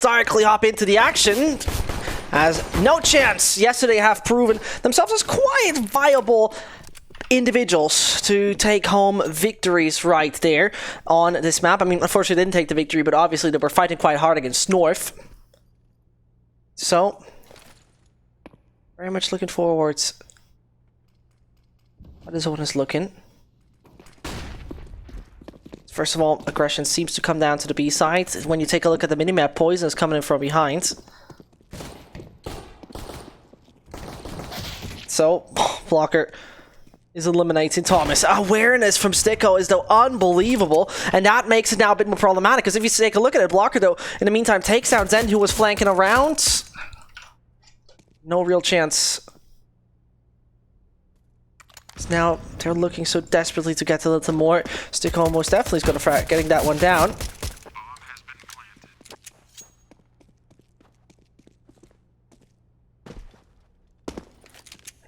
directly hop into the action. As NoChance yesterday have proven themselves as quite viable individuals to take home victories right there on this map. I mean, unfortunately, they didn't take the victory, but obviously they were fighting quite hard against North. So, very much looking forwards. How this one is looking. First of all, aggression seems to come down to the B side. When you take a look at the minimap, Poison is coming in from behind. So, Blocker is eliminating Thomas. Awareness from Sticko is, though, unbelievable, and that makes it now a bit more problematic, because if you take a look at it, Blocker, though, in the meantime, takes down Zen, who was flanking around. No real chance. Now, they're looking so desperately to get a little more. Sticko most definitely is going to try getting that one down.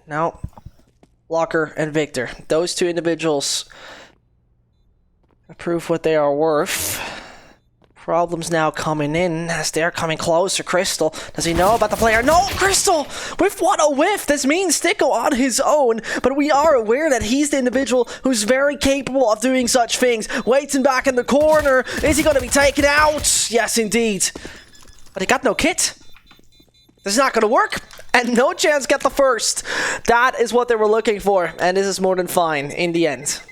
Now, Blocker and Victor. Those two individuals prove what they are worth. Problems now coming in as they're coming closer. Crystal, does he know about the player? No, Crystal! With what a whiff! This means Sticko on his own, but we are aware that he's the individual who's very capable of doing such things. Waiting back in the corner. Is he going to be taken out? Yes, indeed. But he got no kit. This is not going to work. And NoChance get the first. That is what they were looking for. And this is more than fine in the end.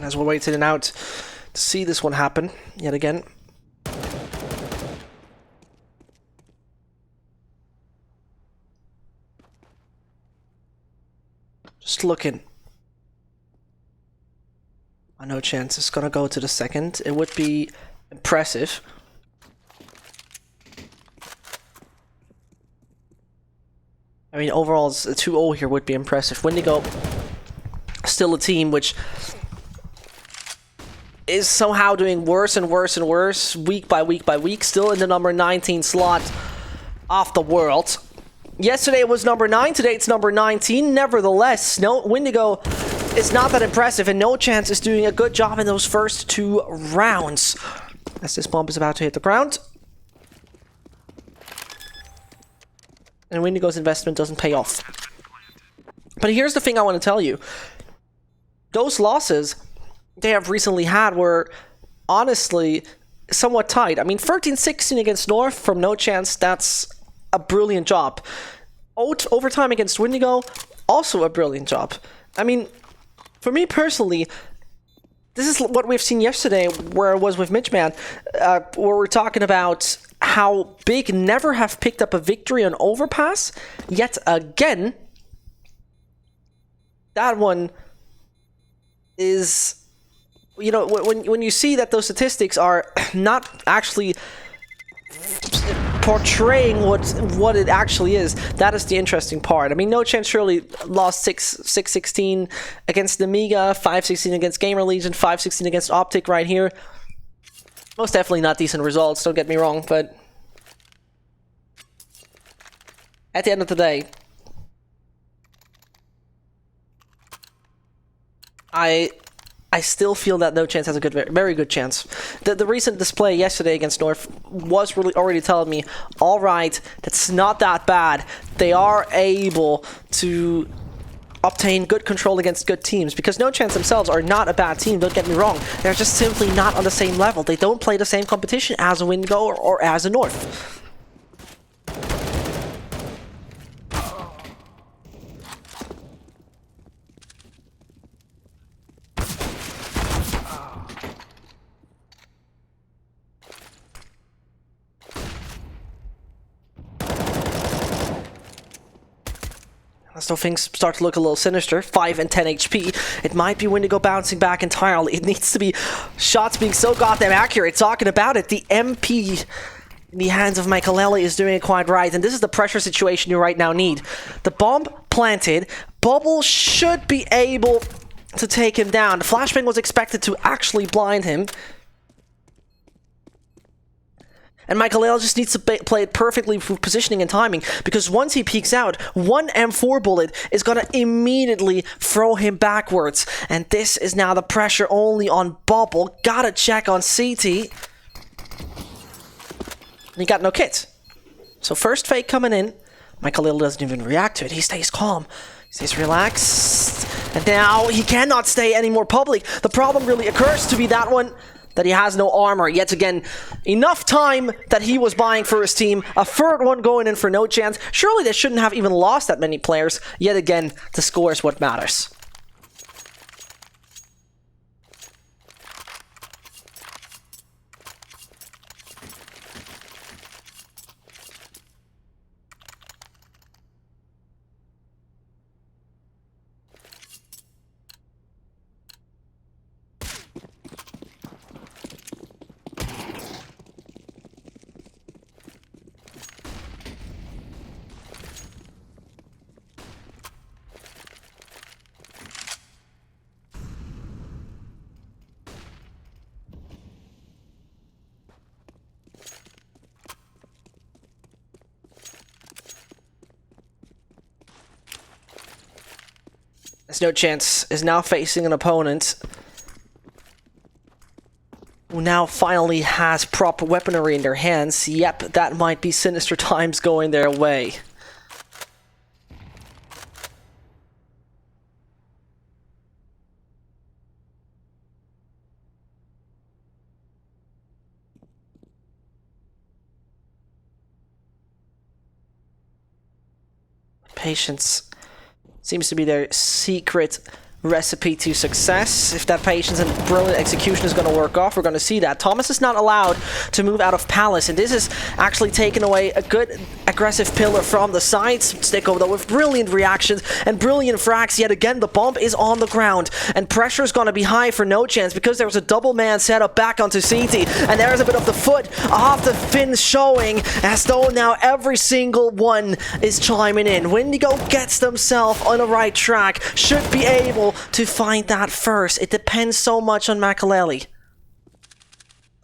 As we're waiting out to see this one happen yet again. Just looking. NoChance is gonna go to the second. It would be impressive. I mean, overall, a 2-0 here would be impressive. Windigo, still a team which is somehow doing worse and worse and worse, week by week by week, still in the number 19 slot of the world. Yesterday it was number 9, today it's number 19. Nevertheless, Windigo is not that impressive, and NoChance is doing a good job in those first 2 rounds. As this bomb is about to hit the ground. And Windigo's investment doesn't pay off. But here's the thing I want to tell you. Those losses they have recently had were honestly somewhat tight. I mean, 13-16 against North from NoChance, that's a brilliant job. Overtime against Windigo, also a brilliant job. I mean, for me personally, this is what we've seen yesterday, where it was with Midgeman, where we're talking about how Big never have picked up a victory on Overpass, yet again, that one is, you know, when you see that those statistics are not actually portraying what it actually is, that is the interesting part. I mean, NoChance surely lost 6-16 against Amiga, 5-16 against Gamer Legion, 5-16 against Optic right here. Most definitely not decent results, don't get me wrong, but at the end of the day, I still feel that NoChance has a very good chance. The recent display yesterday against North was really already telling me, all right, that's not that bad. They are able to obtain good control against good teams, because NoChance themselves are not a bad team, don't get me wrong. They're just simply not on the same level. They don't play the same competition as a Windigo or as a North. So things start to look a little sinister. 5 and 10 HP. It might be Windigo bouncing back entirely. It needs to be shots being so goddamn accurate. Talking about it, the MP in the hands of Michaelelli is doing it quite right. And this is the pressure situation you right now need. The bomb planted. Bubble should be able to take him down. The flashbang was expected to actually blind him. And Michaelelli just needs to play it perfectly with positioning and timing, because once he peeks out, one M4 bullet is going to immediately throw him backwards. And this is now the pressure only on Bubble. Gotta check on CT. And he got no kit. So first fake coming in. Michaelelli doesn't even react to it. He stays calm. He stays relaxed. And now he cannot stay any more public. The problem really occurs to be that one, that he has no armor. Yet again, enough time that he was buying for his team. A third one going in for NoChance. Surely they shouldn't have even lost that many players. Yet again, the score is what matters. As NoChance is now facing an opponent who now finally has proper weaponry in their hands. Yep, that might be sinister times going their way. Patience seems to be their secret recipe to success. If that patience and brilliant execution is going to work off, we're going to see that. Thomas is not allowed to move out of Palace, and this is actually taking away a good aggressive pillar from the sides. Sticko, though, with brilliant reactions and brilliant frags. Yet again, the bomb is on the ground, and pressure is going to be high for NoChance because there was a double man setup back onto CT, and there's a bit of the foot off the fins showing, as though now every single one is chiming in. Windigo gets themselves on the right track, should be able to find that first. It depends so much on Michaelelli.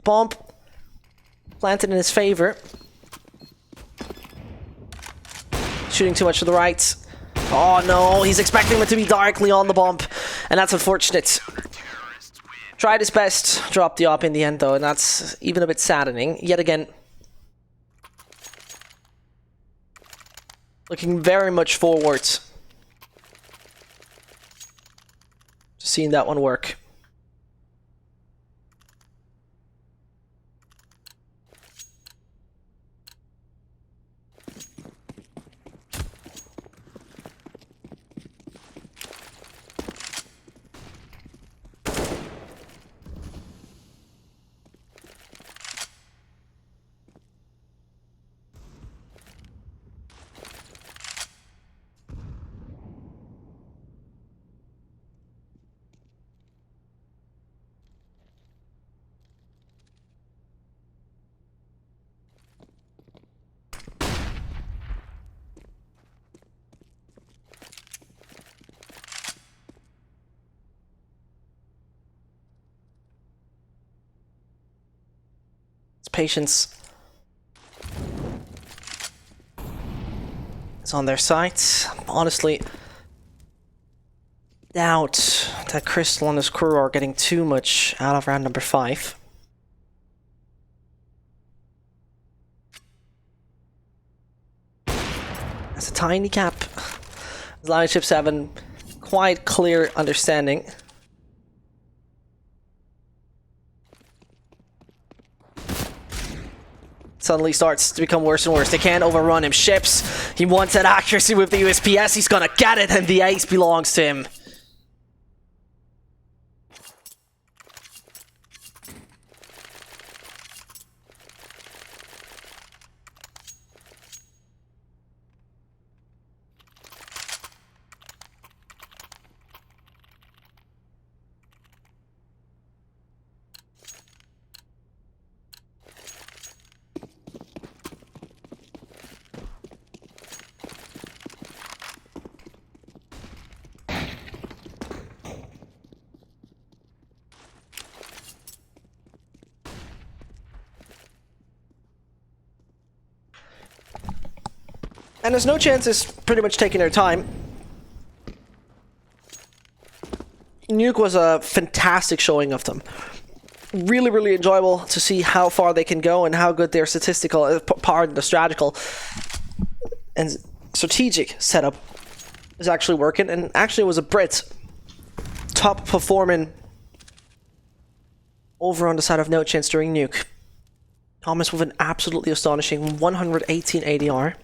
Bomb planted in his favor. Shooting too much to the right. Oh no, he's expecting it to be directly on the bomb, and that's unfortunate. Tried his best, dropped the op in the end though, and that's even a bit saddening. Yet again, looking very much forwards. Seeing that one work. Patience is on their side. Honestly, doubt that Crystal and his crew are getting too much out of round number 5. That's a tiny cap. Lion Chips have a quite clear understanding. Suddenly starts to become worse and worse. They can't overrun him. Ships, he wants that accuracy with the USPS. He's gonna get it, and the ace belongs to him. And there's NoChance is pretty much taking their time. Nuke was a fantastic showing of them. Really, really enjoyable to see how far they can go and how good their statistical, the strategical and strategic setup is actually working. And actually it was a Brit top performing over on the side of NoChance during Nuke. Thomas with an absolutely astonishing 118 ADR.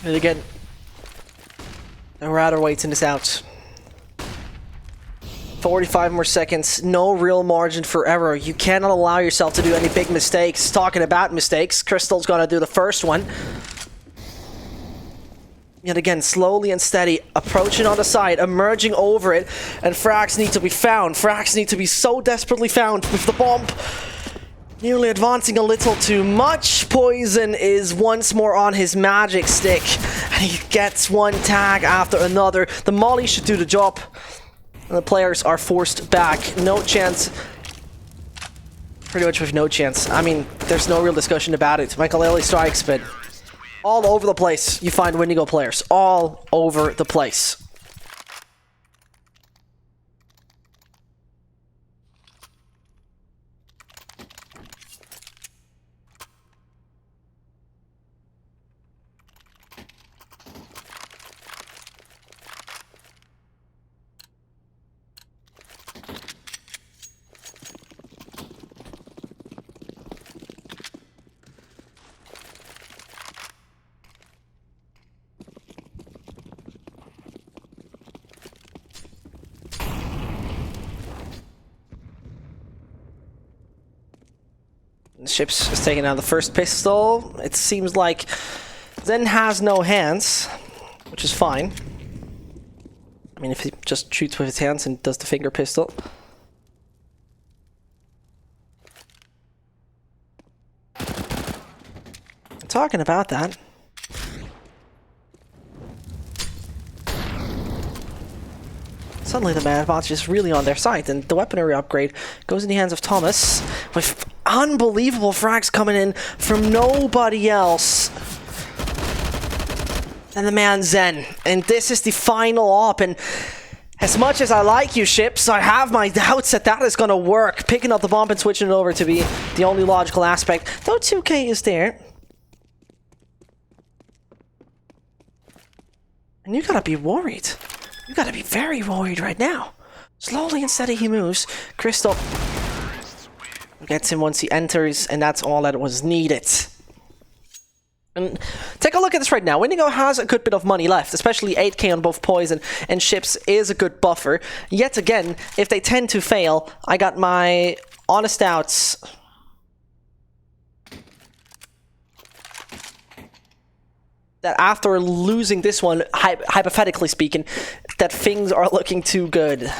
And again, I'd rather waiting this out. 45 more seconds, no real margin for error. You cannot allow yourself to do any big mistakes. Talking about mistakes, Crystal's gonna do the first one. Yet again, slowly and steady, approaching on the side, emerging over it, and frags need to be found. Frags need to be so desperately found with the bomb. Nearly advancing a little too much. Poison is once more on his magic stick. And he gets one tag after another. The molly should do the job. And the players are forced back. NoChance. Pretty much with NoChance. I mean, there's no real discussion about it. Michael strikes, but all over the place you find Windigo players. All over the place. Ships is taking out the first pistol. It seems like Zen has no hands, which is fine. I mean, if he just shoots with his hands and does the finger pistol. Talking about that. Suddenly the Madbots is really on their side, and the weaponry upgrade goes in the hands of Thomas, with unbelievable frags coming in from nobody else than the man Zen. And this is the final op, and as much as I like you, ships, I have my doubts that that is going to work. Picking up the bomb and switching it over to be the only logical aspect, though 2K is there. And you gotta be worried. You gotta be very worried right now. Slowly and steady he moves. Crystal gets him once he enters, and that's all that was needed. And take a look at this right now. Windigo has a good bit of money left, especially 8k on both poison and ships is a good buffer. Yet again, if they tend to fail, I got my honest doubts that after losing this one, hypothetically speaking, that things are looking too good.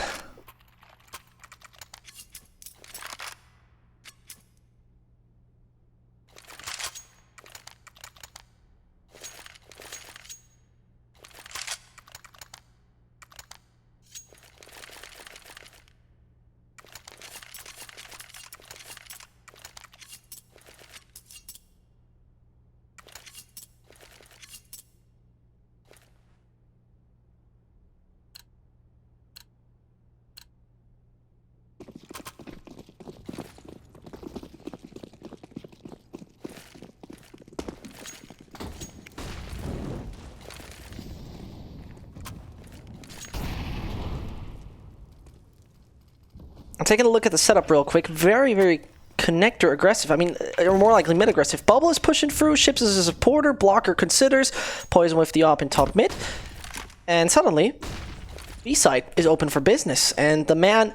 I'm taking a look at the setup real quick. Very, very connector aggressive. I mean, or more likely mid-aggressive. Bubble is pushing through. Ships is a supporter. Blocker considers. Poison with the op in top mid. And suddenly, B-side is open for business. And the man,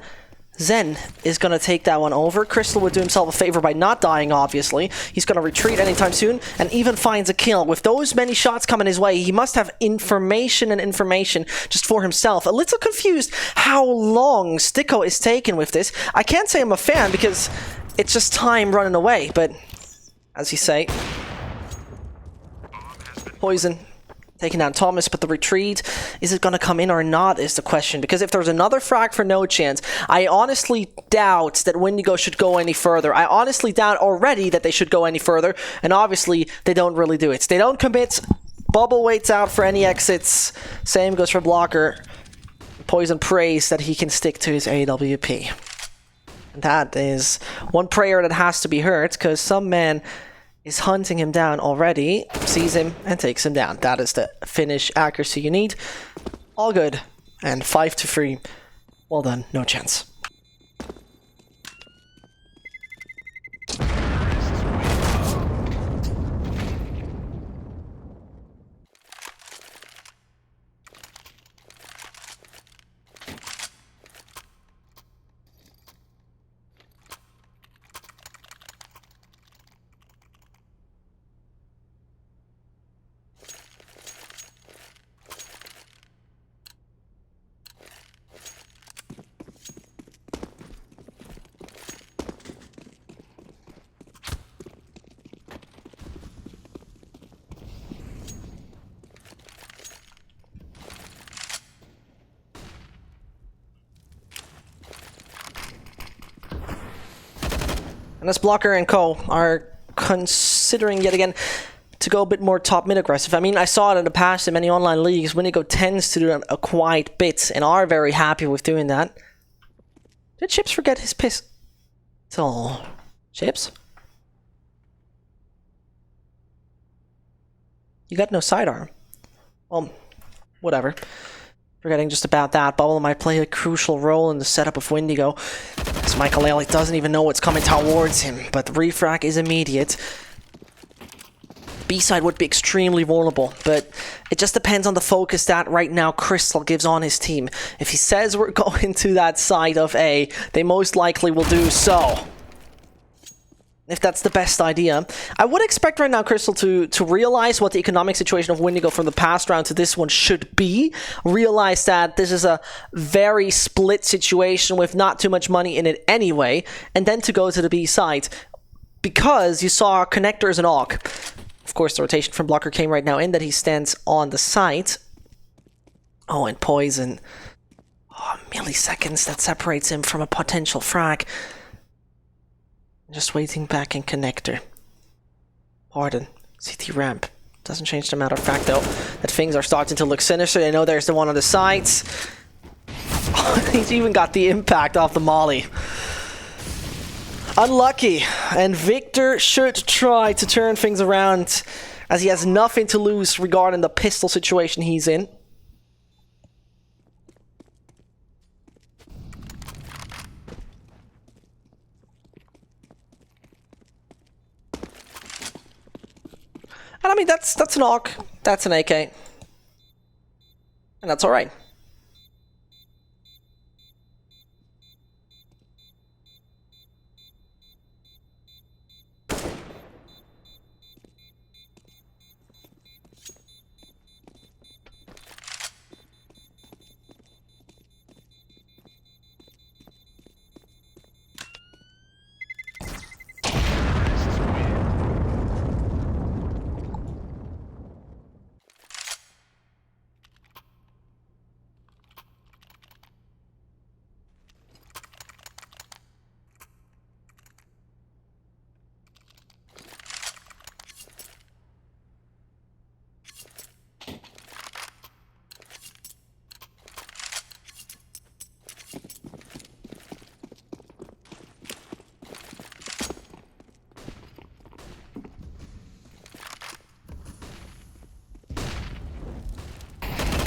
Zen, is going to take that one over. Crystal would do himself a favor by not dying, obviously. He's going to retreat anytime soon and even finds a kill. With those many shots coming his way, he must have information just for himself. A little confused how long Sticko is taking with this. I can't say I'm a fan because it's just time running away, but as you say, Poison taking down Thomas, but the retreat, is it going to come in or not is the question. Because if there's another frag for NoChance, I honestly doubt that Windigo should go any further. I honestly doubt already that they should go any further, and obviously they don't really do it. They don't commit. Bubble waits out for any exits. Same goes for Blocker. Poison prays that he can stick to his AWP. And that is one prayer that has to be heard, because some man is hunting him down already, sees him, and takes him down. That is the finish accuracy you need. All good. And 5-3. Well done, NoChance. And this Blocker and co are considering yet again to go a bit more top mid aggressive. I mean, I saw it in the past in many online leagues. Windigo tends to do that a quite bit and are very happy with doing that. Did Chips forget his pistol? Chips? You got no sidearm. Well, whatever. Forgetting just about that, Bubble might play a crucial role in the setup of Windigo, as Michael doesn't even know what's coming towards him, but the refrag is immediate. B-side would be extremely vulnerable, but it just depends on the focus that right now Crystal gives on his team. If he says we're going to that side of A, they most likely will do so. If that's the best idea. I would expect right now Crystal to realize what the economic situation of Windigo from the past round to this one should be. Realize that this is a very split situation with not too much money in it anyway. And then to go to the B side. Because you saw connectors and AUG. Of course, the rotation from Blocker came right now in that he stands on the site. Oh, and Poison. Oh, milliseconds that separates him from a potential frag. Just waiting back in connector. Pardon. CT ramp. Doesn't change the matter of fact though that things are starting to look sinister. They know there's the one on the sides. He's even got the impact off the molly. Unlucky. And Victor should try to turn things around as he has nothing to lose regarding the pistol situation he's in. And I mean, that's an AUG, that's an AK, and that's alright.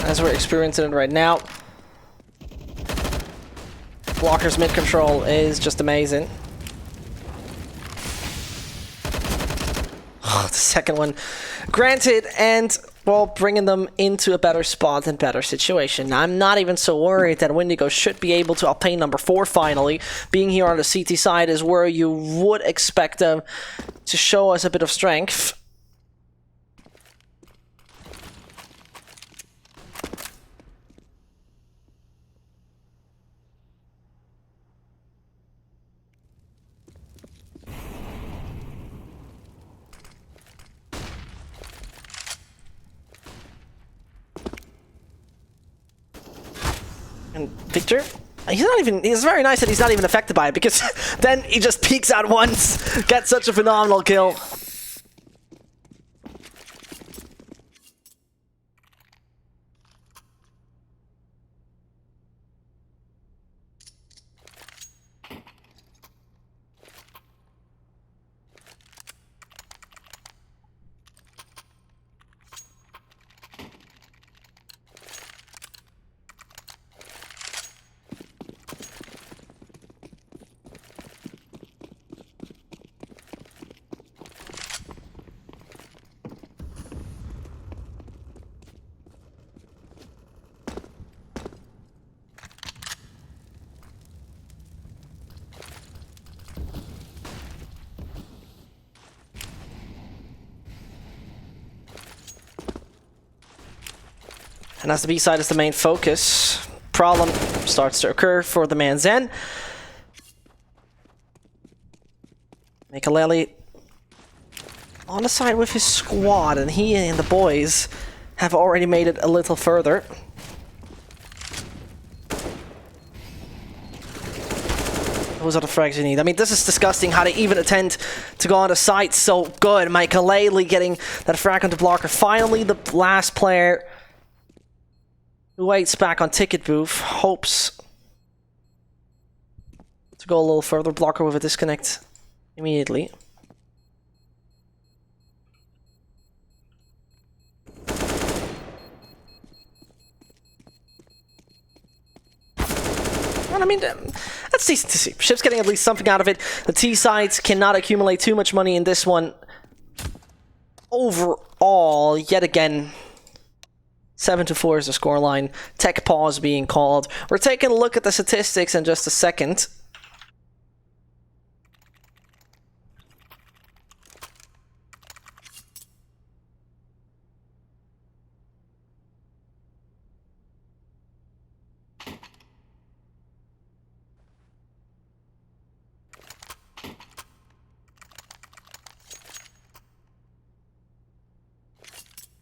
As we're experiencing it right now. Blocker's mid control is just amazing. Oh, the second one. Granted, and well, bringing them into a better spot and better situation. I'm not even so worried that Windigo should be able to obtain number 4 finally. Being here on the CT side is where you would expect them to show us a bit of strength. And Victor, he's very nice that he's not even affected by it, because then he just peeks out once, gets such a phenomenal kill. And as the B side is the main focus, problem starts to occur for the man Zen. Mikaleli on the side with his squad, and he and the boys have already made it a little further. Those are the frags you need. I mean, this is disgusting how they even attempt to go on the site so good. Mikaleli getting that frag on the blocker. Finally, the last player who waits back on ticket booth, hopes to go a little further. Blocker with a disconnect immediately. Well, I mean, that's decent to see. Ship's getting at least something out of it. The T sides cannot accumulate too much money in this one. Overall, yet again, 7-4 is the scoreline. Tech pause being called. We're taking a look at the statistics in just a second.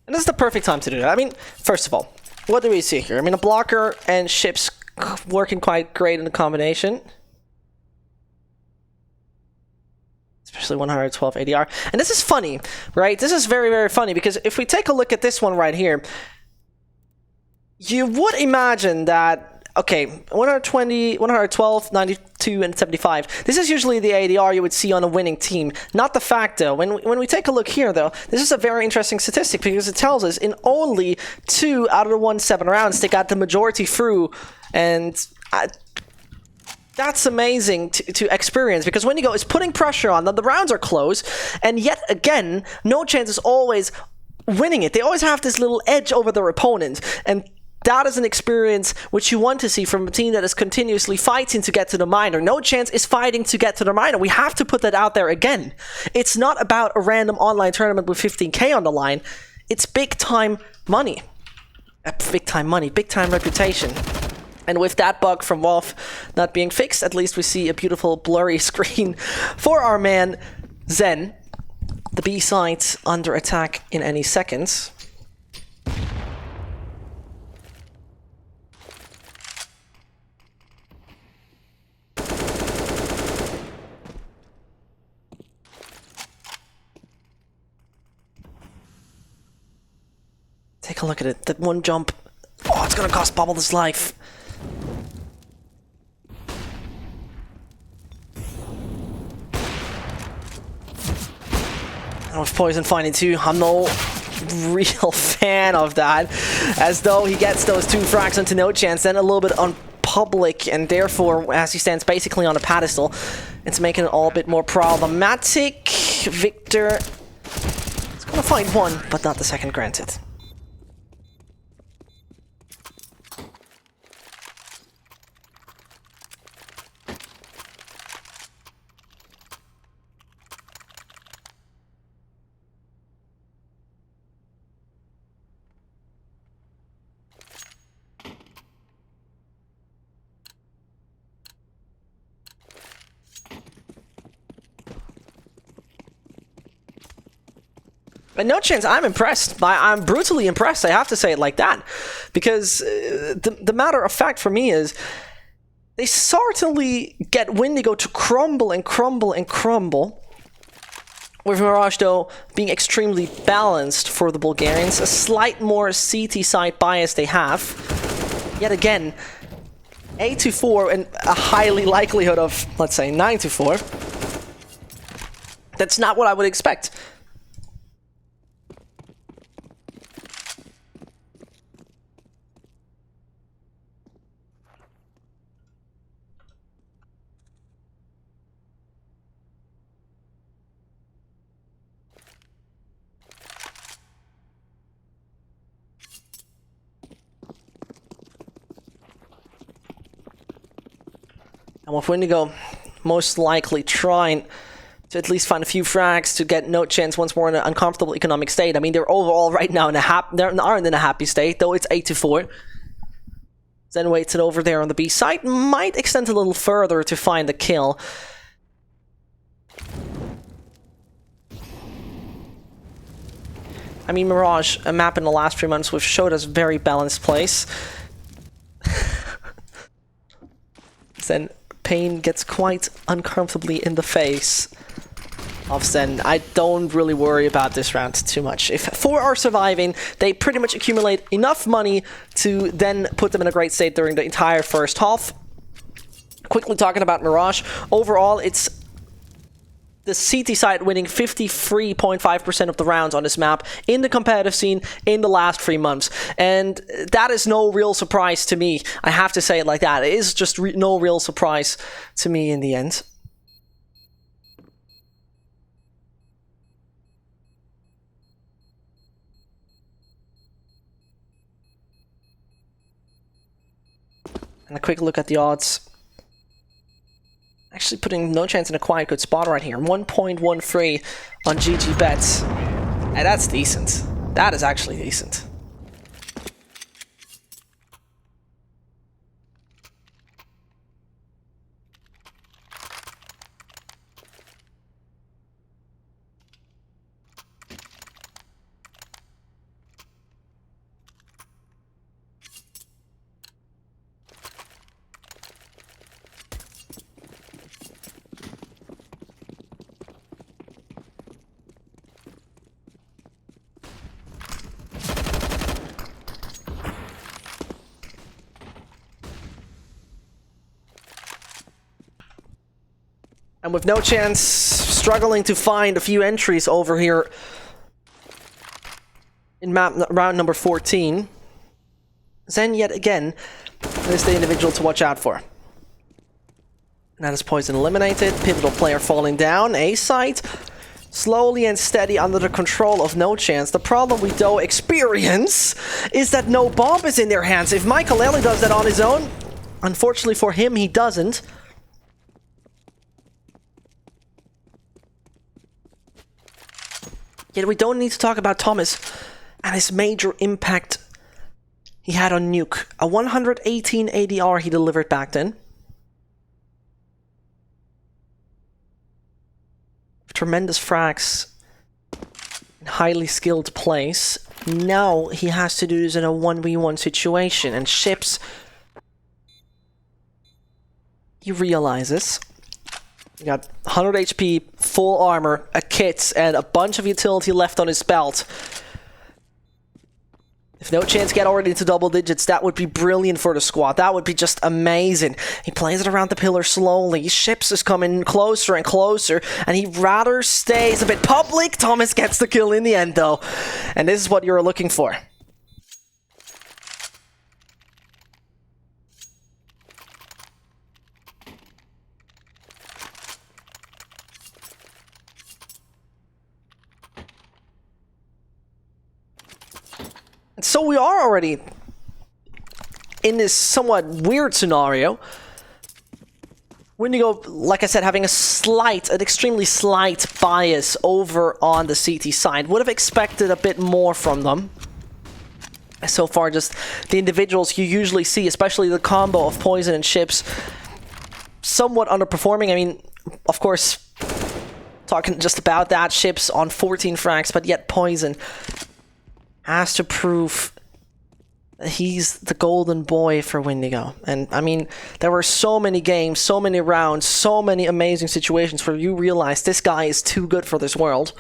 And this is the perfect time to do that. I mean, first of all, what do we see here? I mean, a blocker and ships working quite great in the combination. Especially 112 ADR. And this is funny, right? This is very, very funny, because if we take a look at this one right here, you would imagine that, okay, 120, 112, 92, and 75. This is usually the ADR you would see on a winning team. Not the fact, though. When we take a look here, though, this is a very interesting statistic, because it tells us in only 2 out of the 7 rounds, they got the majority through. And that's amazing to experience, because Windigo is putting pressure on them. The rounds are close, and yet again, NoChance is always winning it. They always have this little edge over their opponent, and that is an experience which you want to see from a team that is continuously fighting to get to the minor. NoChance is fighting to get to the minor. We have to put that out there again. It's not about a random online tournament with 15k on the line. It's big time money. Big time money, big time reputation. And with that bug from Wolf not being fixed, at least we see a beautiful blurry screen for our man Zen. The B side under attack in any seconds. Take a look at it. That one jump. Oh, it's gonna cost Bubble his life. And with Poison finding 2, I'm no real fan of that. As though he gets those 2 frags into NoChance, then a little bit on public, and therefore, as he stands basically on a pedestal, it's making it all a bit more problematic. Victor is gonna find 1, but not the second granted. But NoChance, I'm impressed. I'm brutally impressed, I have to say it like that. Because the matter of fact for me is, they certainly get Windigo to crumble and crumble and crumble. With Mirage, though, being extremely balanced for the Bulgarians. A slight more CT side bias they have. Yet again, 8-4 and a highly likelihood of, let's say, 9-4. That's not what I would expect. And with Windigo most likely trying to at least find a few frags to get NoChance once more in an uncomfortable economic state. I mean, they're overall right now in a aren't in a happy state, though it's 8-4. Then waits it over there on the B side. Might extend a little further to find the kill. I mean, Mirage, a map in the last 3 months, we've showed us very balanced place. Then Pain gets quite uncomfortably in the face of Zen. I don't really worry about this round too much. If 4 are surviving, they pretty much accumulate enough money to then put them in a great state during the entire first half. Quickly talking about Mirage, overall it's the CT side winning 53.5% of the rounds on this map in the competitive scene in the last 3 months. And that is no real surprise to me. I have to say it like that. It is just no real surprise to me in the end. And a quick look at the odds. Actually putting NoChance in a quite good spot right here. 1.13 on GG bets. And that's decent. That is actually decent. And with NoChance struggling to find a few entries over here in map round number 14, Zen yet again is the individual to watch out for. And that is Poison eliminated, pivotal player falling down, A site, slowly and steady under the control of NoChance. The problem we do experience is that no bomb is in their hands. If Michael Ellie does that on his own, unfortunately for him, he doesn't. Yet we don't need to talk about Thomas and his major impact he had on Nuke. A 118 ADR he delivered back then. Tremendous frags in highly skilled plays. Now he has to do this in a 1v1 situation, and Ships, he realizes he got 100 HP, full armor, a kit, and a bunch of utility left on his belt. If NoChance get already into double digits, that would be brilliant for the squad. That would be just amazing. He plays it around the pillar slowly. Ships is coming closer and closer, and he rather stays a bit public. Thomas gets the kill in the end, though. And this is what you're looking for. So we are already in this somewhat weird scenario. Windigo, like I said, having an extremely slight bias over on the CT side. Would have expected a bit more from them. So far, just the individuals you usually see, especially the combo of Poison and Ships, somewhat underperforming. I mean, of course, talking just about that. Ships on 14 frags, but yet Poison has to prove that he's the golden boy for Windigo. And I mean, there were so many games, so many rounds, so many amazing situations where you realize this guy is too good for this world.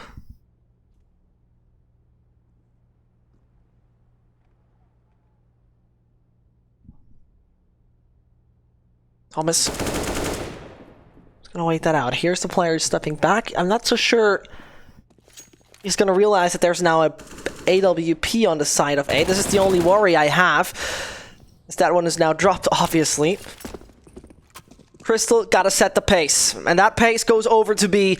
Thomas is gonna wait that out. Here's the player stepping back. I'm not so sure he's gonna realize that there's now a AWP on the side of A. This is the only worry I have, is that one is now dropped, obviously. Crystal gotta set the pace, and that pace goes over to B.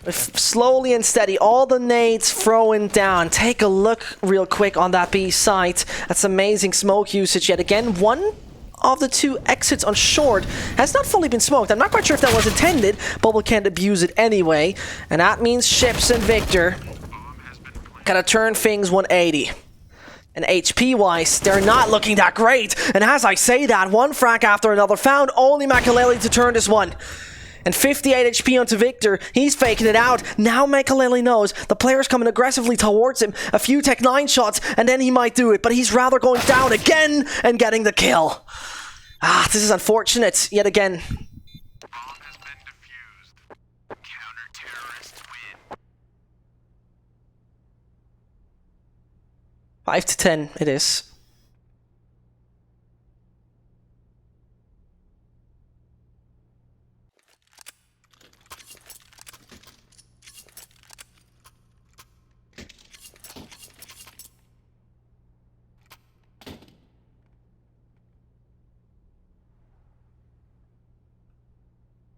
Slowly and steady, all the nades throwing down. Take a look real quick on that B site. That's amazing smoke usage yet again. One of the two exits on short has not fully been smoked. I'm not quite sure if that was intended. Bubble can't abuse it anyway. And that means Ships and Victor gotta turn things 180. And HP-wise, they're not looking that great. And as I say that, one frag after another found only Makalele to turn this one. And 58 HP onto Victor. He's faking it out. Now Makalele knows the player's coming aggressively towards him. A few Tech 9 shots, and then he might do it. But he's rather going down again and getting the kill. Ah, this is unfortunate, yet again. Bomb has been defused. Counter-terrorists win. 5 to 10 it is.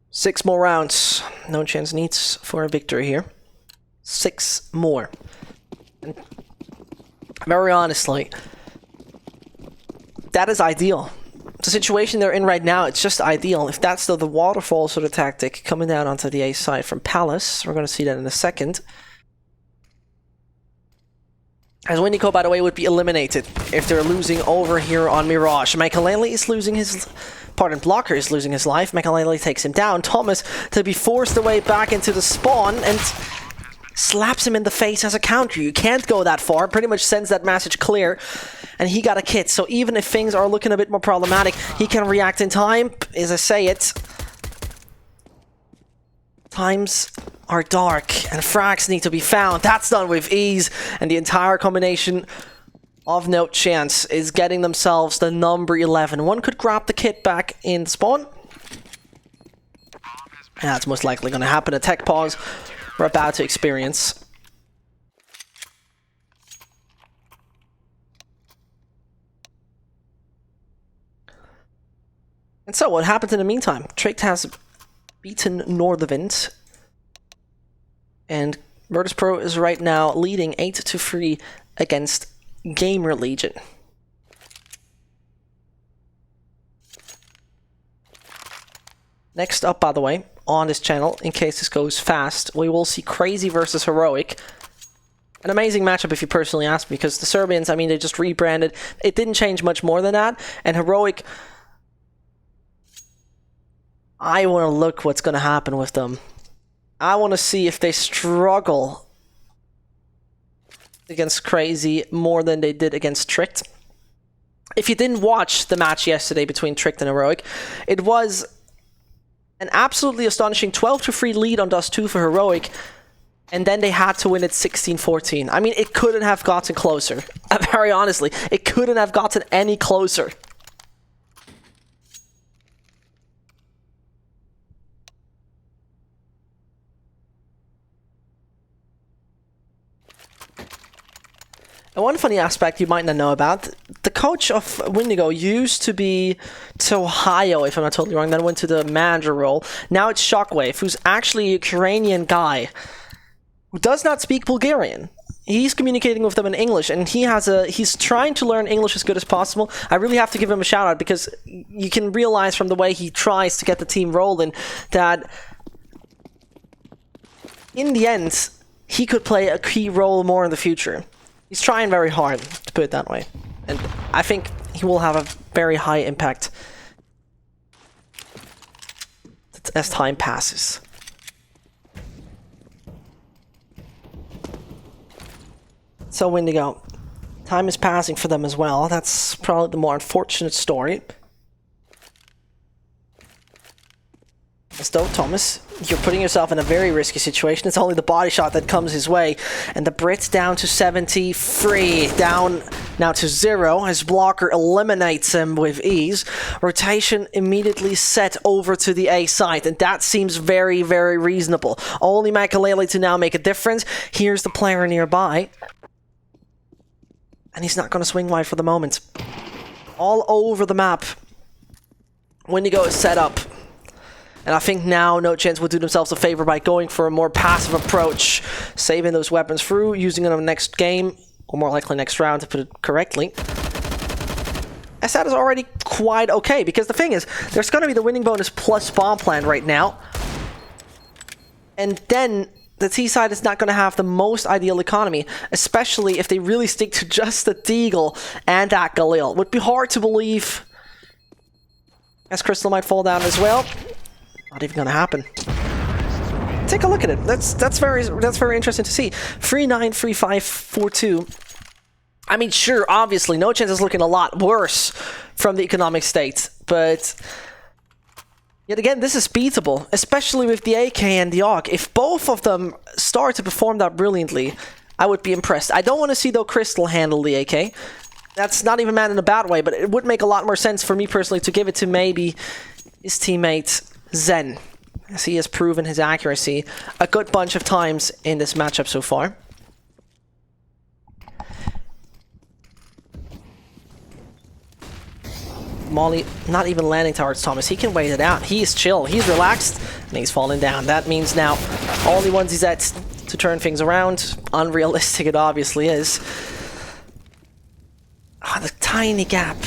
Six more rounds. NoChance needs for a victory here. 6 more. And very honestly, that is ideal. The situation they're in right now, it's just ideal. If that's the waterfall sort of tactic coming down onto the A side from Palace, we're going to see that in a second. As Windigo, by the way, would be eliminated if they're losing over here on Mirage. Makalele is losing his... Pardon, Blocker is losing his life. Makalele takes him down. Thomas to be forced away back into the spawn and slaps him in the face as a counter. You can't go that far. Pretty much sends that message clear. And he got a kit. So even if things are looking a bit more problematic, he can react in time. As I say it, times are dark and frags need to be found. That's done with ease. And the entire combination of NoChance is getting themselves the number 11. One could grab the kit back in spawn. And that's most likely going to happen. A tech pause we're about to experience. And so, what happened in the meantime? Tricked has beaten Northwind. And Virtus.pro is right now leading 8-3 against Gamer Legion. Next up, by the way, on this channel, in case this goes fast, we will see Crazy versus Heroic. An amazing matchup if you personally ask me, because the Serbians, I mean, they just rebranded. It didn't change much more than that. And Heroic, I want to look what's going to happen with them. I want to see if they struggle against Crazy more than they did against Tricked. If you didn't watch the match yesterday between Tricked and Heroic, it was an absolutely astonishing 12-3 lead on Dust 2 for Heroic, and then they had to win it 16-14. I mean, it couldn't have gotten closer. Very honestly, it couldn't have gotten any closer. And one funny aspect you might not know about, the coach of Windigo used to be Ohio, if I'm not totally wrong, then went to the manager role. Now it's Shockwave, who's actually a Ukrainian guy who does not speak Bulgarian. He's communicating with them in English, and he's trying to learn English as good as possible. I really have to give him a shout out, because you can realize from the way he tries to get the team rolling that in the end, he could play a key role more in the future. He's trying very hard, to put it that way. And I think he will have a very high impact as time passes. So Windigo, time is passing for them as well. That's probably the more unfortunate story. As though, Thomas, you're putting yourself in a very risky situation. It's only the body shot that comes his way. And the Brit's down to 73. Down now to 0. His blocker eliminates him with ease. Rotation immediately set over to the A side. And that seems very, very reasonable. Only Makalele to now make a difference. Here's the player nearby. And he's not going to swing wide for the moment. All over the map. Windigo is set up. And I think now NoChance will do themselves a favor by going for a more passive approach. Saving those weapons through, using them in the next game, or more likely next round to put it correctly. As that is already quite okay, because the thing is, there's going to be the winning bonus plus bomb plan right now. And then the T side is not going to have the most ideal economy, especially if they really stick to just the Deagle and that Galil. Would be hard to believe, as Crystal might fall down as well. Not even gonna happen. Take a look at it. That's very interesting to see. 3-9-3-5-4-2. I mean, sure, obviously, NoChance is looking a lot worse from the economic state, but yet again, this is beatable, especially with the AK and the AUG. If both of them start to perform that brilliantly, I would be impressed. I don't want to see though Crystal handle the AK. That's not even mad in a bad way, but it would make a lot more sense for me personally to give it to maybe his teammate Zen, as he has proven his accuracy a good bunch of times in this matchup so far. Molly not even landing towards Thomas. He can wait it out. He's chill. He's relaxed. And he's falling down. That means now only one ZZ to turn things around. Unrealistic it obviously is. Ah, the tiny gap.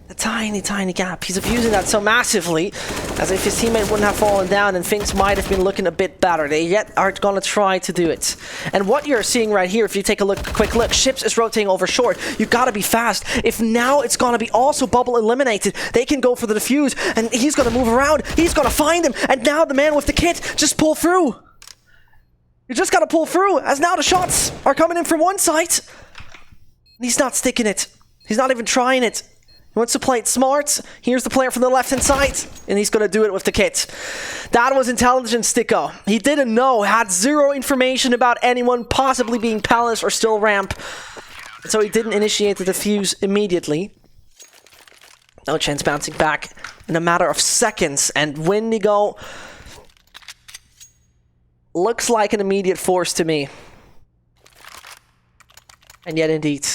The tiny, tiny gap. He's abusing that so massively, as if his teammate wouldn't have fallen down and things might have been looking a bit better. They yet are gonna try to do it. And what you're seeing right here, if you take a quick look, Ships is rotating over short. You gotta be fast. If now it's gonna be also bubble eliminated, they can go for the defuse, and he's gonna move around. He's gonna find him, and now the man with the kit just pull through. You just gotta pull through, as now the shots are coming in from one side. And he's not sticking it. He's not even trying it. He wants to play it smart. Here's the player from the left-hand side, and he's going to do it with the kit. That was intelligent, Sticko. He didn't know, had zero information about anyone possibly being Palace or still ramp. And so he didn't initiate the defuse immediately. NoChance bouncing back in a matter of seconds, and Windigo looks like an immediate force to me. And yet indeed.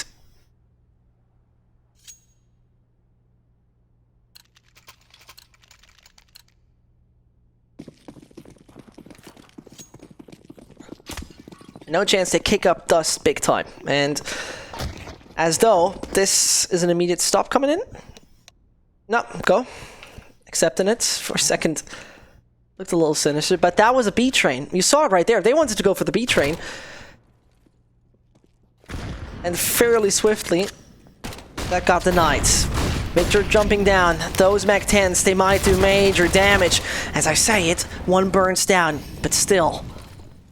NoChance to kick up dust big time, and as though this is an immediate stop coming in. No, go. Accepting it for a second. Looked a little sinister, but that was a B train. You saw it right there. They wanted to go for the B train. And fairly swiftly, that got denied. Victor jumping down. Those Mech 10s, they might do major damage. As I say it, one burns down, but still.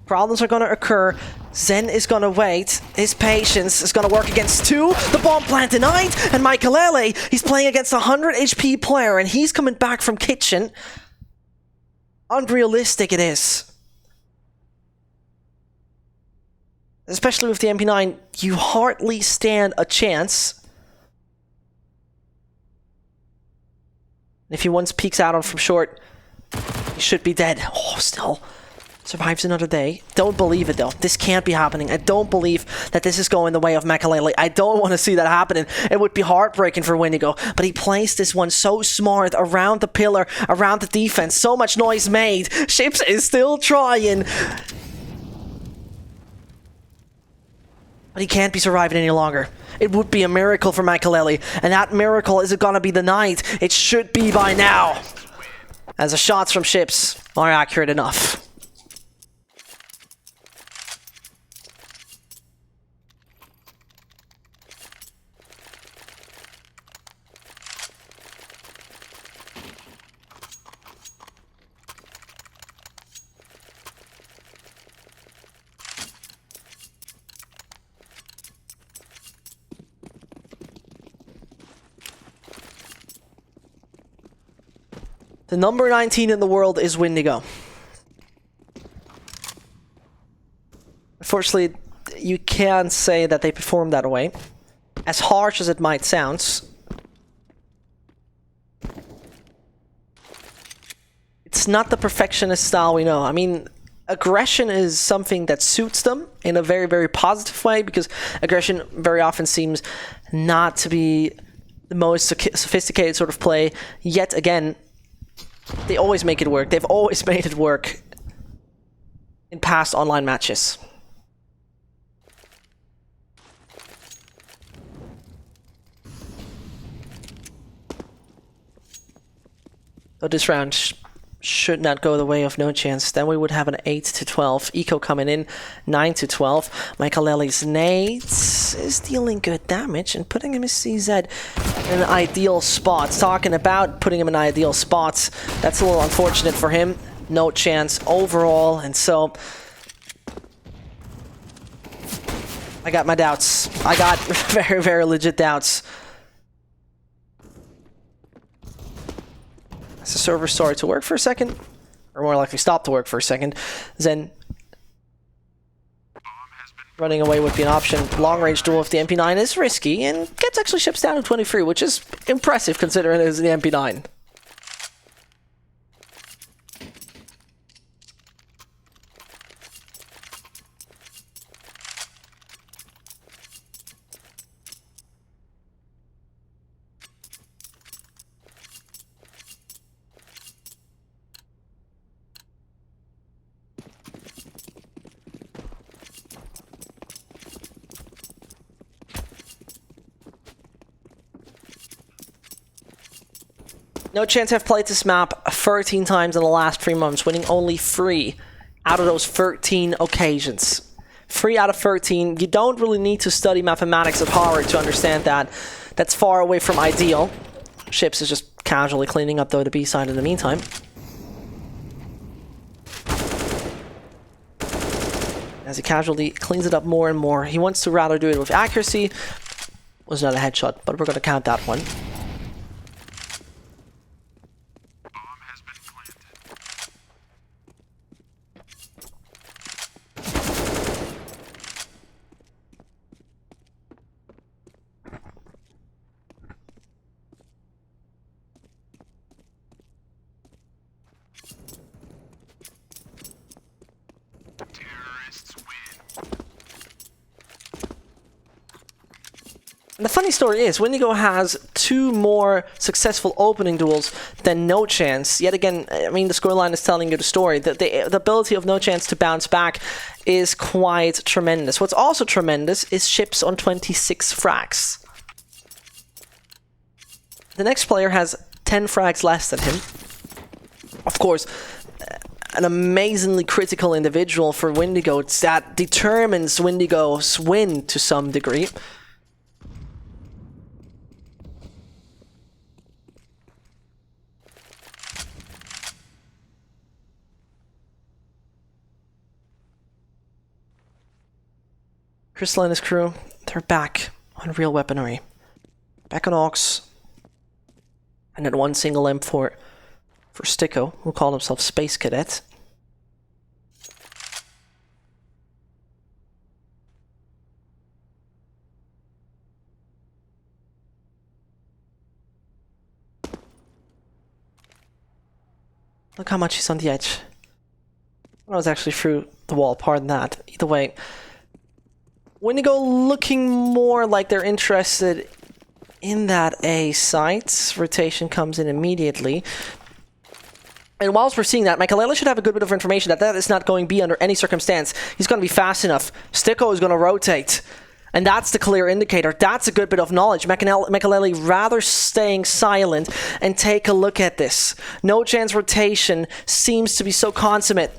Problems are going to occur. Zen is going to wait. His patience is going to work against two. The bomb plant denied. And Makalele, he's playing against a 100 HP player, and he's coming back from kitchen. Unrealistic it is. Especially with the MP9, you hardly stand a chance. If he once peeks out on from short, he should be dead. Oh, still. Survives another day. Don't believe it though. This can't be happening. I don't believe that this is going the way of Makalele. I don't want to see that happening. It would be heartbreaking for Windigo. But he placed this one so smart around the pillar, around the defense. So much noise made. Ships is still trying. But he can't be surviving any longer. It would be a miracle for Makalele. And that miracle isn't gonna be the night. It should be by now. As the shots from Ships are accurate enough. The number 19 in the world is Windigo. Unfortunately, you can't say that they perform that way. As harsh as it might sound, it's not the perfectionist style we know. I mean, aggression is something that suits them in a very, very positive way, because aggression very often seems not to be the most sophisticated sort of play. Yet again, they always make it work. They've always made it work in past online matches. So this round should not go the way of NoChance. Then we would have an 8-12. Eco coming in, 9-12. Michaelelli's nades is dealing good damage and putting him in CZ in an ideal spot. Talking about putting him in ideal spots, that's a little unfortunate for him. NoChance overall, and so I got my doubts. I got very, very legit doubts. As the server started to work for a second, or more likely stopped to work for a second, then running away would be an option. Long range duel with the MP9 is risky, and gets actually ships down to 23, which is impressive considering it is the MP9. NoChance have played this map 13 times in the last 3 months, winning only 3 out of those 13 occasions. 3 out of 13. You don't really need to study mathematics at Harvard to understand that. That's far away from ideal. Ships is just casually cleaning up though the B side in the meantime. As he casually cleans it up more and more. He wants to rather do it with accuracy. Was not a headshot, but we're going to count that one. And the funny story is, Windigo has 2 more successful opening duels than NoChance. Yet again, I mean, the scoreline is telling you the story. The ability of NoChance to bounce back is quite tremendous. What's also tremendous is ships on 26 frags. The next player has 10 frags less than him. Of course, an amazingly critical individual for Windigo. It's that determines Windigo's win to some degree. Crystal and his crew, they're back on real weaponry. Back on Aux. And then 1 single M for Sticko, who called himself Space Cadet. Look how much he's on the edge. I was actually through the wall, pardon that. Either way, Windigo looking more like they're interested in that A site. Rotation comes in immediately. And whilst we're seeing that, Michaelelli should have a good bit of information that is not going B under any circumstance. He's going to be fast enough. Sticko is going to rotate. And that's the clear indicator. That's a good bit of knowledge. Michaelelli rather staying silent and take a look at this. NoChance rotation seems to be so consummate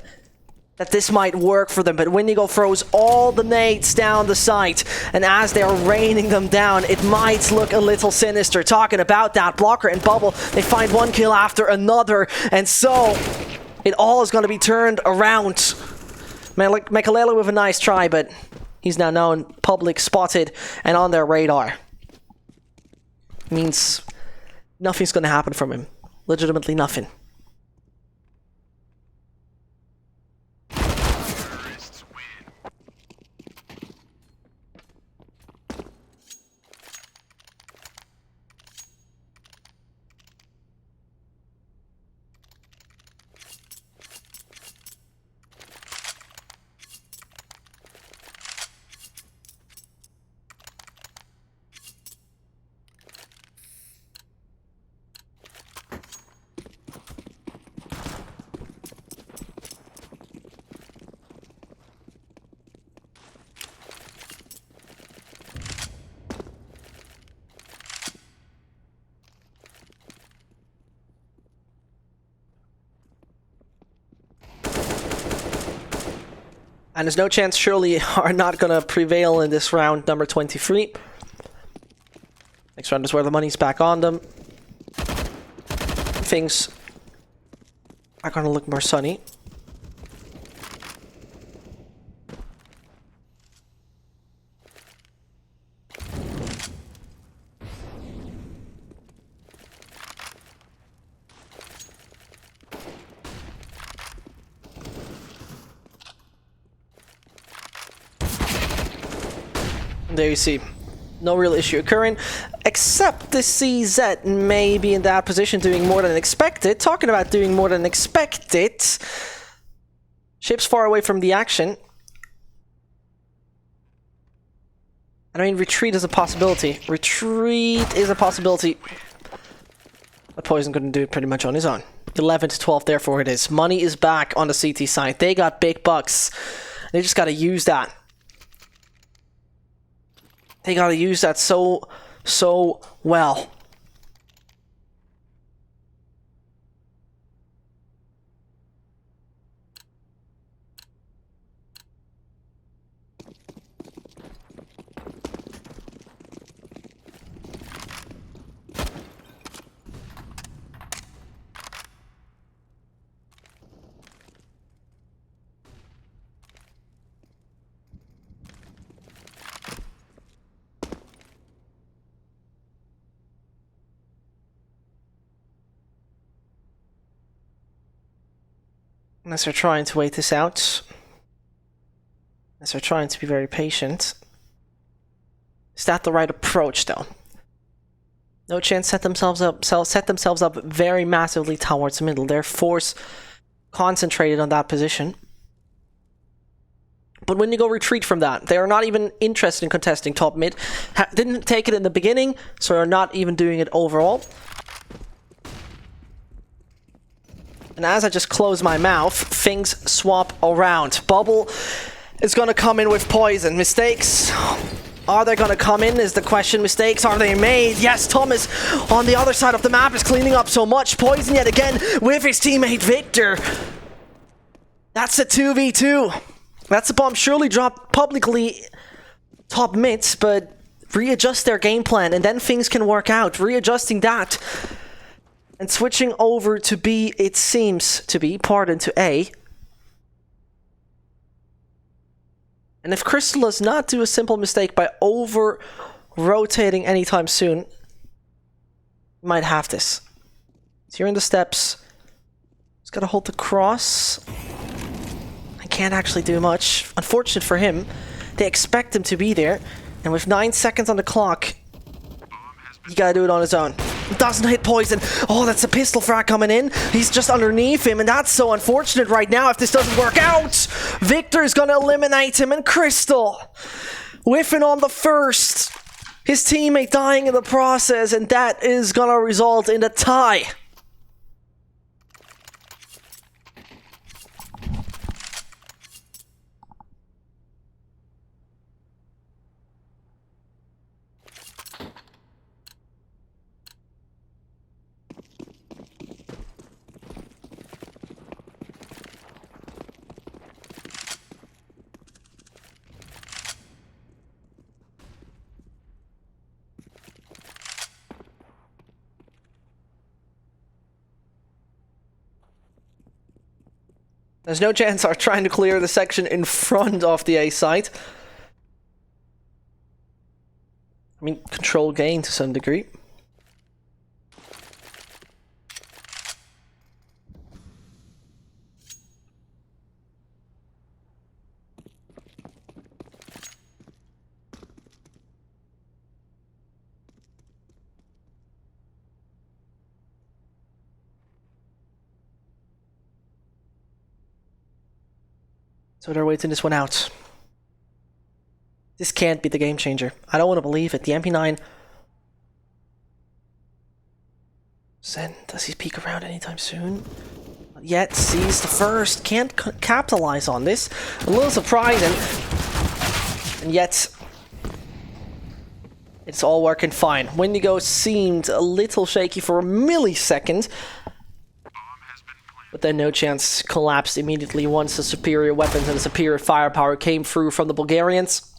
that this might work for them, but Windigo throws all the nades down the site, and as they're raining them down, it might look a little sinister. Talking about that, Blocker and Bubble, they find 1 kill after another, and so it all is going to be turned around. Michaelelli with a nice try, but he's now known, public, spotted, and on their radar. Means nothing's going to happen from him. Legitimately nothing. And there's no chance surely are not going to prevail in this round number 23. Next round is where the money's back on them. Things are going to look more sunny. There you see, no real issue occurring, except the CZ may be in that position doing more than expected. Talking about doing more than expected, ship's far away from the action. And I mean, retreat is a possibility. Retreat is a possibility. But Poison couldn't do it pretty much on his own. 11 to 12, therefore it is. Money is back on the CT side. They got big bucks. They just got to use that. They gotta use that so well. Unless they're trying to wait this out. Unless they're trying to be very patient. Is that the right approach, though? NoChance set themselves up very massively towards the middle. Their force concentrated on that position. But Windigo retreat from that. They are not even interested in contesting top mid. Didn't take it in the beginning, so are not even doing it overall. And as I just close my mouth, things swap around. Bubble is going to come in with poison. Mistakes. Are they going to come in is the question. Mistakes, are they made? Yes, Thomas on the other side of the map is cleaning up so much. Poison yet again with his teammate Victor. That's a 2v2. That's a bomb surely dropped publicly top mid, but readjust their game plan and then things can work out. Readjusting that. And switching over to B, it seems to be, pardon, to A. And if Crystal does not do a simple mistake by over-rotating anytime soon, you might have this. So you're in the steps. He's got to hold the cross. I can't actually do much. Unfortunate for him. They expect him to be there. And with 9 seconds on the clock, you gotta do it on his own. Doesn't hit Poison. Oh, that's a pistol frag coming in. He's just underneath him, and that's so unfortunate right now if this doesn't work out. Victor's gonna eliminate him, and Crystal whiffing on the first. His teammate dying in the process, and that is gonna result in a tie. There's no chance are trying to clear the section in front of the A site. I mean, control gain to some degree. So they're waiting this one out. This can't be the game changer. I don't want to believe it. The MP9... Zen, does he peek around anytime soon? Yet sees the first. Can't capitalize on this. A little surprising. And yet... it's all working fine. Windigo seemed a little shaky for a millisecond. Bomb has been planted. But then NoChance collapsed immediately once the superior weapons and the superior firepower came through from the Bulgarians.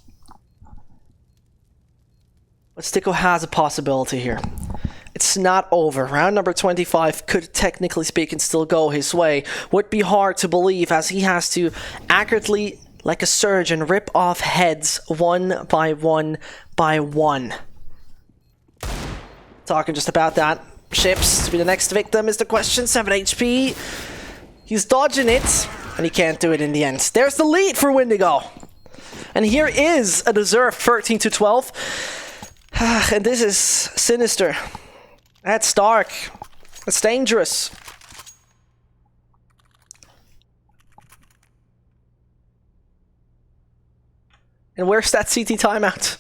But Sticko has a possibility here. It's not over. Round number 25 could, technically speaking, still go his way. Would be hard to believe as he has to accurately, like a surgeon, rip off heads one by one by one. Talking just about that. Ships to be the next victim is the question. 7 HP. He's dodging it, and he can't do it in the end. There's the lead for Windigo. And here is a deserved 13-12. And this is sinister. That's dark. That's dangerous. And where's that CT timeout?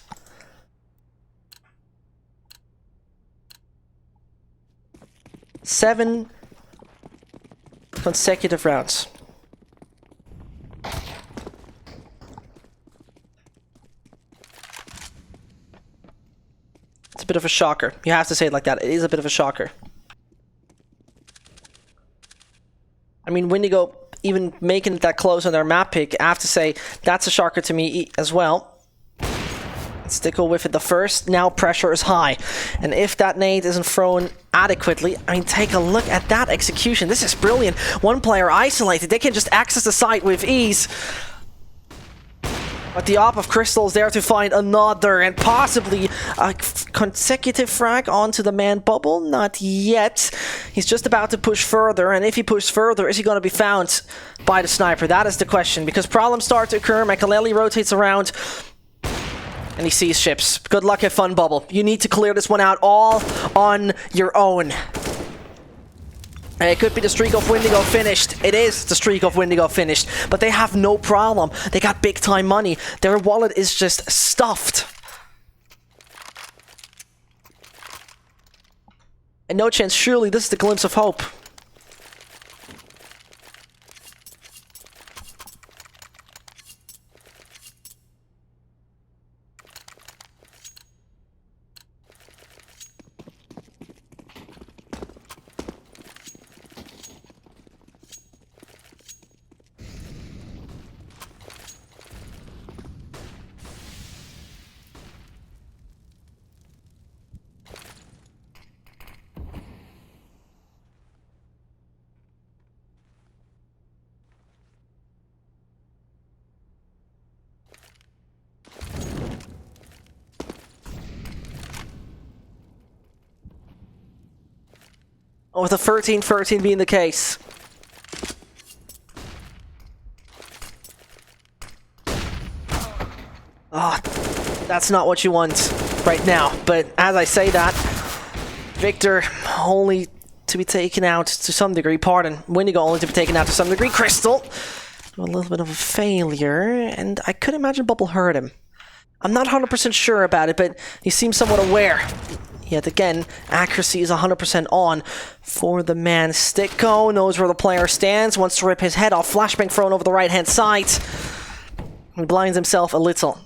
Seven consecutive rounds. It's a bit of a shocker. You have to say it like that. It is a bit of a shocker. I mean, Windigo even making it that close on their map pick, I have to say that's a shocker to me as well. Sticko with it the first. Now pressure is high. And if that nade isn't thrown adequately, I mean, take a look at that execution. This is brilliant. One player isolated. They can just access the site with ease. But the op of Crystal is there to find another and possibly a consecutive frag onto the man bubble. Not yet. He's just about to push further, and if he pushes further, is he going to be found by the sniper? That is the question, because problems start to occur. Makaleli rotates around, and he sees ships. Good luck at Fun Bubble. You need to clear this one out all on your own. And it could be the streak of Windigo finished. It is the streak of Windigo finished. But they have no problem. They got big time money. Their wallet is just stuffed. And NoChance, surely this is the glimpse of hope. With the 13-13 being the case. Oh, that's not what you want right now. But as I say that, Victor only to be taken out to some degree. Pardon, Windigo only to be taken out to some degree. Crystal, a little bit of a failure, and I could imagine Bubble hurt him. I'm not 100% sure about it, but he seems somewhat aware. Yet again, accuracy is 100% on for the man. Sticko knows where the player stands, wants to rip his head off. Flashbang thrown over the right-hand side. He blinds himself a little.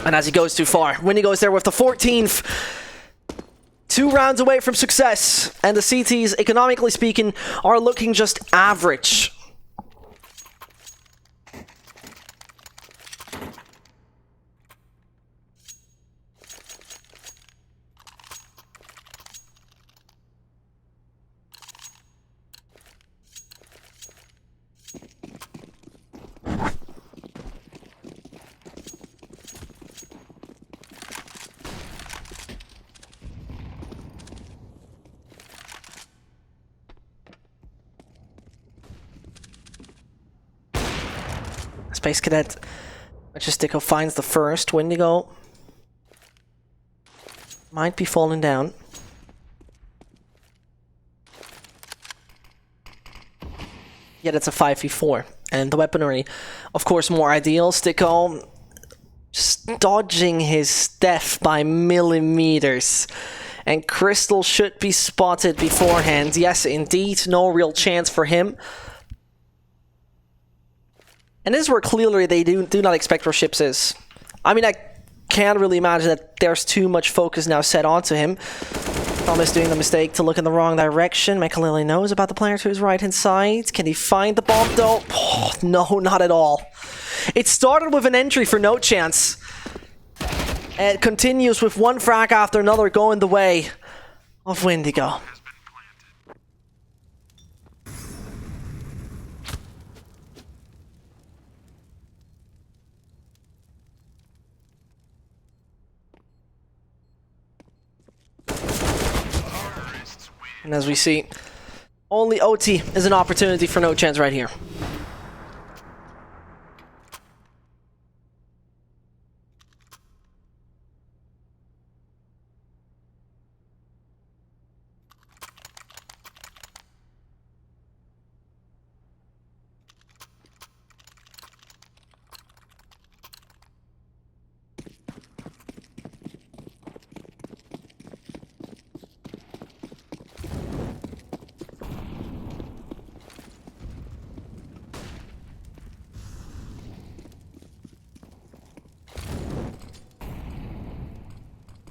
And as he goes too far, Windigo is there with the 14th. 2 rounds away from success. And the CTs, economically speaking, are looking just average. Space Cadet Sticko finds the first. Windigo might be falling down. Yet it's a 5v4. And the weaponry, of course, more ideal. Sticko just dodging his death by millimeters. And Crystal should be spotted beforehand. Yes, indeed, no real chance for him. And this is where clearly they do not expect where Ships is. I mean, I can't really imagine that there's too much focus now set onto him. Thomas doing the mistake to look in the wrong direction. Makalele knows about the player to his right-hand side. Can he find the bomb though? Oh, no, not at all. It started with an entry for NoChance. And it continues with one frag after another going the way of Windigo. And as we see, only OT is an opportunity for NoChance right here.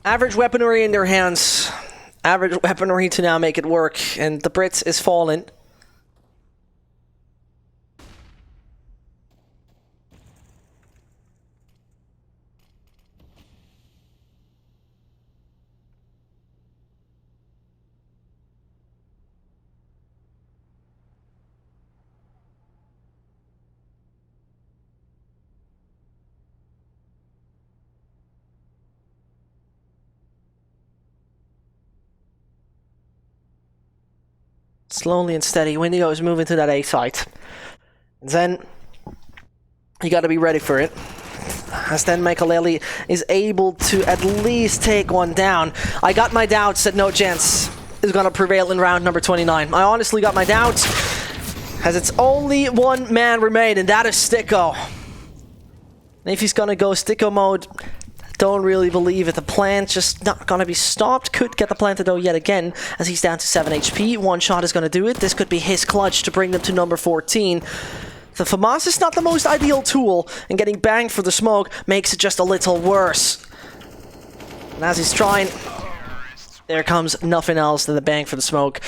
Average weaponry in their hands. Average weaponry to now make it work. And the Brits is fallen. Slowly and steady, Windigo is moving to that A site. And then, you gotta be ready for it. As then Makalele is able to at least take one down. I got my doubts that NoChance is gonna prevail in round number 29. I honestly got my doubts, as it's only one man remain, and that is Sticko. And if he's gonna go Sticko mode, don't really believe it. The plant just not gonna be stopped. Could get the planted though yet again, as he's down to 7 HP. One shot is gonna do it. This could be his clutch to bring them to number 14. The FAMAS is not the most ideal tool, and getting banged for the smoke makes it just a little worse. And as he's trying, there comes nothing else than the bang for the smoke.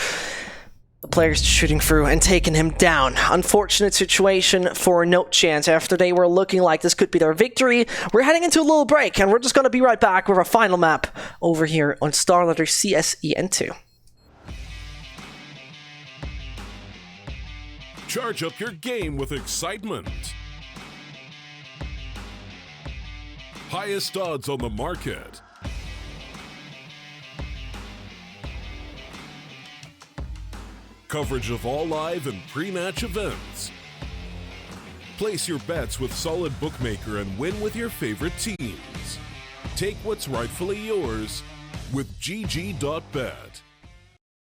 The players shooting through and taking him down. Unfortunate situation for NoChance. After they were looking like this could be their victory, we're heading into a little break, and we're just going to be right back with our final map over here on StarLadder CSEN2. Charge up your game with excitement. Highest odds on the market. Coverage of all live and pre-match events. Place your bets with Solid Bookmaker and win with your favorite teams. Take what's rightfully yours with GG.bet.